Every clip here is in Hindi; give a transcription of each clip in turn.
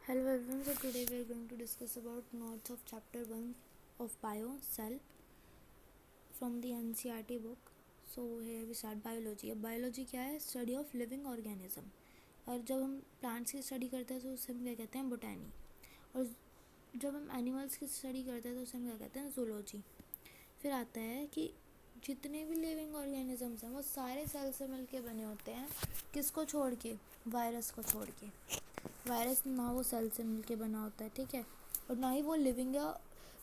Hello everyone, so today we are going to discuss about notes of chapter 1 of Bio Cell from the NCERT book. So here we start biology. अब biology क्या है? Study of living organism. और जब हम plants की study करते हैं तो उसे हम क्या कहते हैं? Botany. और जब हम animals की study करते हैं तो उसे हम क्या कहते हैं? Zoology. फिर आता है कि जितने भी लिविंग ऑर्गेनिजम्स हैं वो सारे सेल से मिलके बने होते हैं, किसको छोड़ के? वायरस को छोड़ के। वायरस ना वो सेल से मिलके बना होता है, ठीक है, और ना ही वो लिविंग है।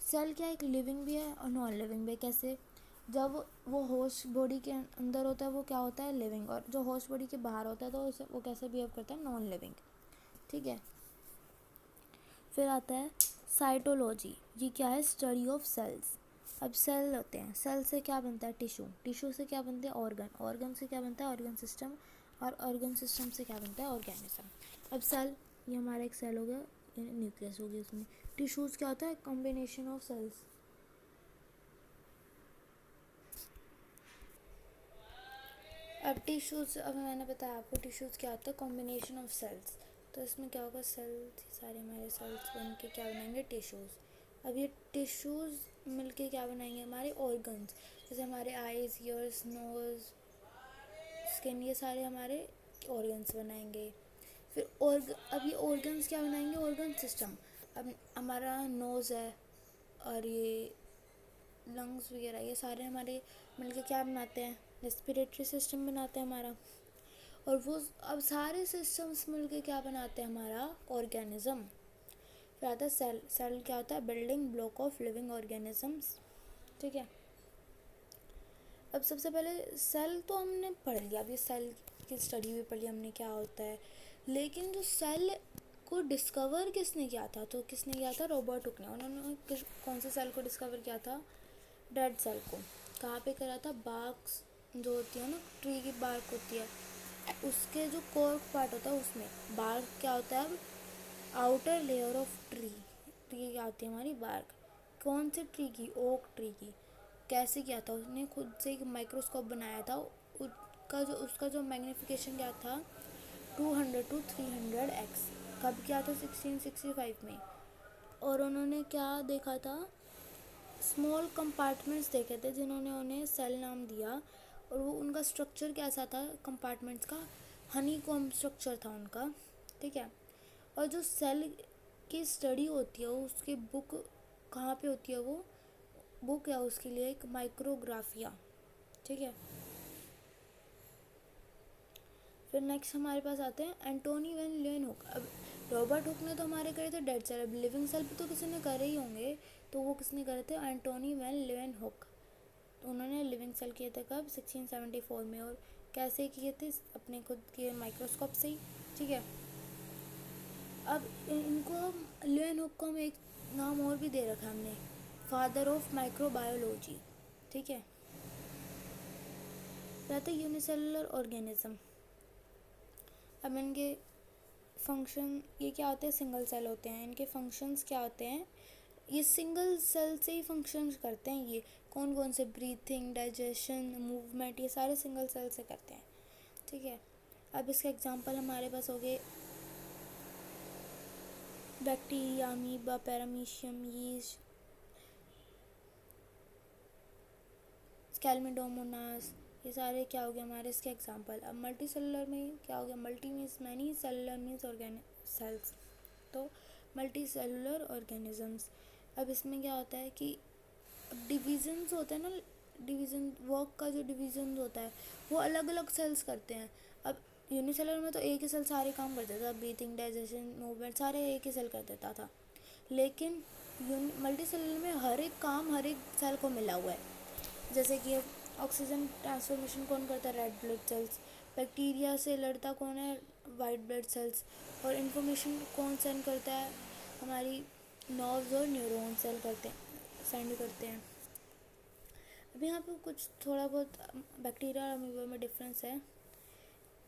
सेल क्या एक लिविंग भी है और नॉन लिविंग भी। कैसे? जब वो होस्ट बॉडी के अंदर होता है वो क्या होता है? लिविंग। और जो होस्ट बॉडी के बाहर होता है तो उसे वो कैसे बिहेव करता है? नॉन लिविंग, ठीक है। फिर आता है साइटोलॉजी। ये क्या है? Study of cells. अब सेल होते हैं, सेल से क्या बनता है? टिश्यू। टिश्यू से क्या बनते हैं? ऑर्गन। ऑर्गन से क्या बनता है? Organ system. और ऑर्गन सिस्टम से क्या बनता है? ऑर्गेनिज्म। अब सेल, ये हमारा एक सेल हो गया, न्यूक्लियस हो गया इसमें। टिश्यूज़ क्या होता है? Combination of cells. अब टिश्यूज़, अब मैंने बताया आपको टिश्यूज़ क्या होता है? Combination of cells. तो इसमें क्या होगा? सेल्स, सारे हमारे सेल्स बन के क्या बनाएंगे? टिश्यूज़। अब ये टिश्यूज़ मिलके क्या बनाएंगे? हमारे ऑर्गन्स। जैसे हमारे आइज़, ईयर्स, नोज़, स्किन, ये सारे हमारे ऑर्गन्स बनाएंगे। फिर अब ये ऑर्गन्स क्या बनाएंगे? Organ system. अब हमारा नोज़ है और ये लंग्स वगैरह, ये सारे हमारे मिलके क्या बनाते हैं? रेस्पिरेटरी सिस्टम बनाते हैं हमारा। और वो अब सारे सिस्टम्स मिलके क्या बनाते हैं? हमारा ऑर्गेनिज्म। फिर आता है सेल। सेल क्या होता है? Building block of living organisms, ठीक है। अब सबसे पहले सेल तो हमने पढ़ लिया, अब ये सेल की स्टडी भी पढ़ लिया हमने क्या होता है। लेकिन जो सेल को डिस्कवर किसने किया था? तो किसने किया था? रॉबर्ट हुक ने। उन्होंने कौन से सेल को डिस्कवर किया था? डेड सेल को। कहाँ पे करा था? बार्क्स जो होती है ना, ट्री की बार्क होती है, उसके जो कोर पार्ट होता है उसमें। बार्क क्या होता है? अब outer layer of tree. Tree क्या होती है? हमारी बार्क। कौन से ट्री की? ओक ट्री की। कैसे किया था? उसने खुद से एक माइक्रोस्कोप बनाया था। उसका जो मैग्नीफिकेशन क्या था? 200 to 300x। कब किया था? 1665 में। और उन्होंने क्या देखा था? स्मॉल कंपार्टमेंट्स देखे थे जिन्होंने उन्हें सेल नाम दिया। और वो उनका स्ट्रक्चर कैसा था कंपार्टमेंट्स का? हनी कॉम्ब स्ट्रक्चर था उनका, ठीक है। और जो सेल की स्टडी होती है उसकी बुक कहाँ पे होती है? वो बुक है उसके लिए एक माइक्रोग्राफिया, ठीक है। फिर नेक्स्ट हमारे पास आते हैं एंटोनी वैन लीeuwenhoek। अब रॉबर्ट हुक ने तो हमारे करे थे डेड सेल, अब लिविंग सेल भी तो किसी ने करे ही होंगे, तो वो किसने करे थे? Antonie van Leeuwenhoek. तो उन्होंने लिविंग सेल किए थे कब? 1674 में। और कैसे किए थे? अपने खुद के माइक्रोस्कोप से ही, ठीक है। अब इनको लीeuwenhoek को हम एक नाम और भी दे रखा है हमने, फादर ऑफ माइक्रोबायोलॉजी, ठीक है। रहता है यूनिसेलुलर ऑर्गेनिज्म। अब इनके फंक्शन ये क्या होते हैं? सिंगल सेल होते हैं। इनके फंक्शंस क्या होते हैं? ये सिंगल सेल से ही फंक्शंस करते हैं। ये कौन कौन से? ब्रीथिंग, डाइजेशन, मूवमेंट, ये सारे सिंगल सेल से करते हैं, ठीक है। अब इसके एग्जांपल हमारे पास हो गए बैक्टीरिया, अमीबा, पैरामीशियम, यीस्ट, स्कैलमेडोमोनास, ये सारे क्या हो गए हमारे इसके एग्जांपल। अब मल्टी सेलुलर में क्या हो गया? Multi means many, cellular means cells, तो मल्टी सेलुलर ऑर्गेनिजम्स। अब इसमें क्या होता है कि डिविजन्स होते हैं ना, डिवीज़न वर्क का जो डिवीज़न होता है वो अलग अलग सेल्स करते हैं। अब यूनिसेलर में तो एक ही सेल सारे काम कर देता था, ब्रीथिंग, डाइजेशन, मूवमेंट सारे एक ही सेल कर देता था। लेकिन मल्टी सेलुलर में हर एक काम हर एक सेल को मिला हुआ है। जैसे कि ऑक्सीजन ट्रांसफॉर्मेशन कौन करता है? Red blood cells. बैक्टीरिया से लड़ता कौन है? White blood cells. और इन्फॉर्मेशन कौन सेंड करता है? हमारी नर्व्स और न्यूरॉन सेल करते हैं, सेंड करते हैं। अब यहाँ पे कुछ थोड़ा बहुत बैक्टीरिया और अमीबा में डिफरेंस है।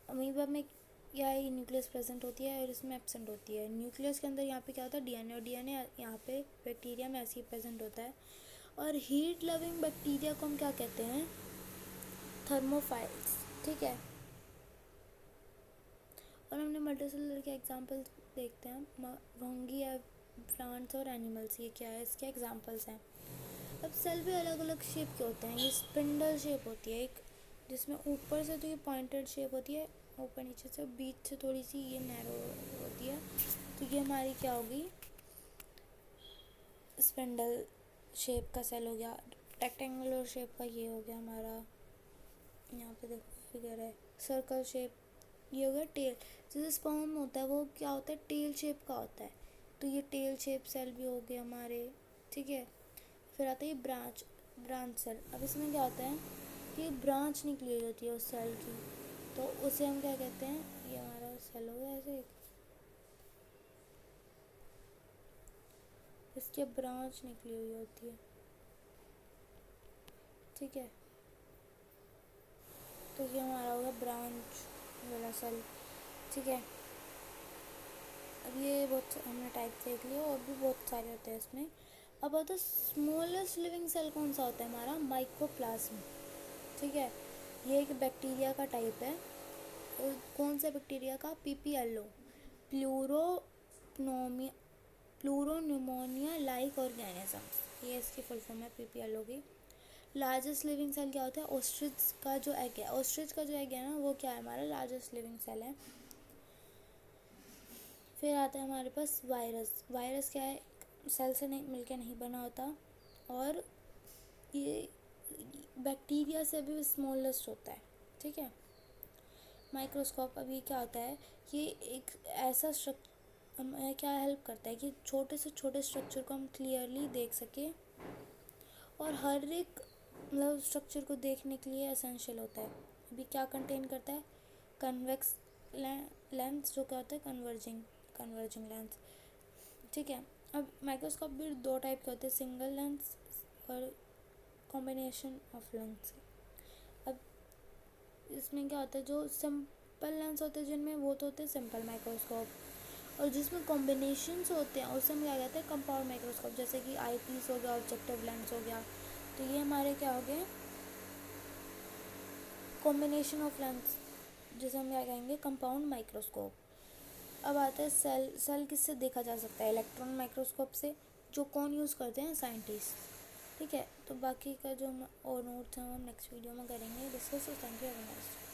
अमीबा में क्या है? न्यूक्लियस प्रेजेंट होती है और इसमें एब्सेंट होती है। न्यूक्लियस के अंदर यहाँ पे क्या होता है? डीएनए, और डीएनए यहाँ पे बैक्टीरिया में ऐसे ही प्रेजेंट होता है। और हीट लविंग बैक्टीरिया को हम क्या कहते हैं? थर्मोफाइल्स, ठीक है। और हमने मल्टीसेलुलर के एग्जांपल्स देखते हैं, फंगी या प्लांट्स और एनिमल्स, ये क्या है, इसके एग्जांपल्स हैं। अब सेल भी अलग अलग शेप के होते हैं। ये स्पिंडल शेप होती है एक, जिसमें ऊपर से तो ये पॉइंटेड शेप होती है, ऊपर नीचे से, बीच से थोड़ी सी ये नैरो होती है। तो ये हमारी क्या होगी, स्पिंडल शेप का सेल हो गया। रेक्टेंगुलर शेप का ये हो गया हमारा, यहाँ पे देखो फिगर है, सर्कल शेप, ये हो गया टेल। जैसे स्पर्म होता है वो क्या होता है, टेल शेप का होता है, तो ये टेल शेप सेल भी हो गए हमारे, ठीक है। फिर आता है ब्रांच सेल। अब इसमें क्या होता है कि ब्रांच निकली हुई होती है उस सेल की, तो उसे हम क्या कहते हैं, ये हमारा सेल हो गया ऐसे, इसकी ब्रांच निकली हुई होती है, ठीक है। तो ये हमारा होगा ब्रांच वाला सेल, ठीक है। अब ये बहुत हमने टाइप देख लिया, और भी बहुत सारे होते हैं इसमें। अब आता है स्मॉलेस्ट लिविंग सेल कौन सा होता है हमारा, माइक्रोप्लाज्म, ठीक है। ये एक बैक्टीरिया का टाइप है, और कौन सा बैक्टीरिया का, पीपीएलओ, प्लूरोन्यूमोनिया लाइक ऑर्गेनिजम्स, ये इसकी फुल फॉर्म है पीपीएलओ की। लार्जेस्ट लिविंग सेल क्या होता है, ऑस्ट्रिच का जो एग है, ऑस्ट्रिच का जो एग है ना, वो क्या है हमारा लार्जेस्ट लिविंग सेल है। फिर आता है हमारे पास वायरस क्या है, सेल से नहीं मिलके नहीं बना होता, और ये बैक्टीरिया से भी स्मॉलेस्ट होता है, ठीक है। माइक्रोस्कोप, अभी क्या होता है, ये एक ऐसा क्या हेल्प करता है कि छोटे से छोटे स्ट्रक्चर को हम क्लियरली देख सकें, और हर एक मतलब स्ट्रक्चर को देखने के लिए एसेंशियल होता है। अभी क्या कंटेन करता है, कन्वेक्स लेंस, जो क्या होता है कन्वर्जिंग लेंस, ठीक है। अब माइक्रोस्कोप भी दो टाइप के होते हैं, सिंगल लेंस और कॉम्बिनेशन ऑफ लेंस। अब इसमें क्या होता है, जो सिंपल लेंस होते हैं जिनमें, वो तो होते हैं सिंपल माइक्रोस्कोप, और जिसमें कॉम्बिनेशंस होते हैं उसे हम क्या कहते हैं, कंपाउंड माइक्रोस्कोप, जैसे कि आईपीस हो गया, ऑब्जेक्टिव लेंस हो गया। तो ये हमारे क्या हो गए, कॉम्बिनेशन ऑफ लेंस, जिसे हम क्या कहेंगे, कंपाउंड माइक्रोस्कोप। अब आता है सेल किससे देखा जा सकता है, इलेक्ट्रॉन माइक्रोस्कोप से, जो कौन यूज़ करते हैं, साइंटिस्ट, ठीक है। तो बाकी का जो और नोट्स हैं हम नेक्स्ट वीडियो में करेंगे discuss. Thank you very much.